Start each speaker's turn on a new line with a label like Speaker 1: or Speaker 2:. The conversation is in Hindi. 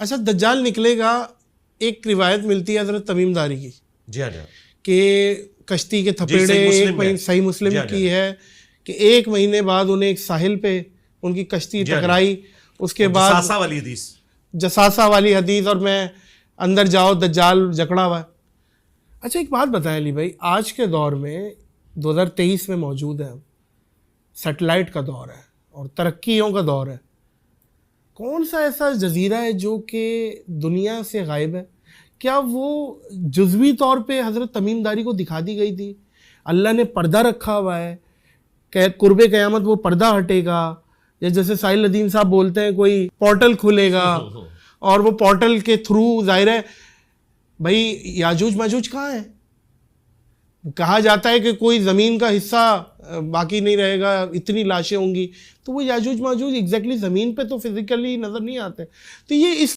Speaker 1: अच्छा, दज्जाल निकलेगा, एक रिवायत मिलती है हज़रत तमीम दारी की,
Speaker 2: जी हाँ,
Speaker 1: कि कश्ती के थपेड़े सही मुस्लिम की है कि 1 महीने बाद उन्हें एक साहिल पे उनकी कश्ती टकराई, उसके बाद
Speaker 2: जसासा वाली हदीस,
Speaker 1: जसासा वाली हदीस, और मैं अंदर जाओ दज्जाल जकड़ा हुआ है। अच्छा, एक बात बताएं अली भाई, आज के दौर में 2023 में मौजूद है, सैटेलाइट का दौर है और तरक्कियों का दौर है, कौन सा ऐसा जजीरा है जो कि दुनिया से गायब है? क्या वो जुज़वी तौर पे हज़रत तमीम दारी को दिखा दी गई थी? अल्लाह ने पर्दा रखा हुआ है, कुर्बे क़यामत वो पर्दा हटेगा, या जैसे साहिल नदीम साहब बोलते हैं कोई पोर्टल खुलेगा और वो पोर्टल के थ्रू जाहिर है भाई याजूज माजूज कहाँ है? कहा जाता है कि कोई ज़मीन का हिस्सा बाकी नहीं रहेगा, इतनी लाशें होंगी, तो वो याजूज माजूज एग्जैक्टली ज़मीन पे तो फिजिकली नज़र नहीं आते। तो ये इस